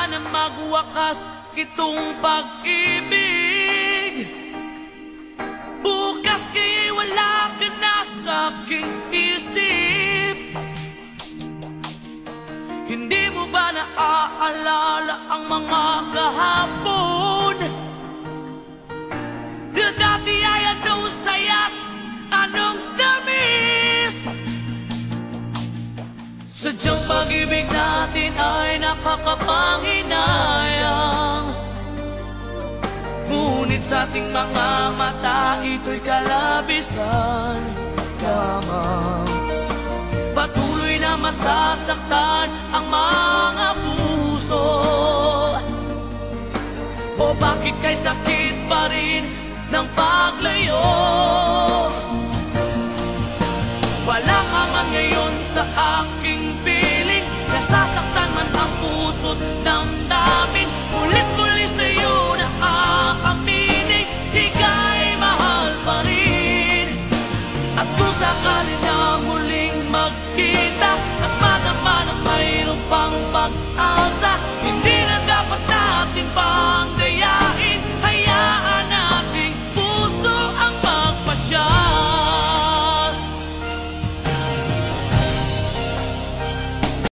sana magwakas itong pag-ibig. Bukas kaya'y wala ka na sa aking isip. Hindi mo ba naaalala ang mga kahapon? Na dati ay anong saya't anong tamis. Sadyang pag-ibig natin ay nakakapanghinayang, ngunit sa ating mga mata ito'y kalabisan lamang. Patuloy na masasaktan ang mga puso. O bakit kay sakit pa rin ng paglayo? Wala ka man ngayon sa aking piling, nasasaktan man ang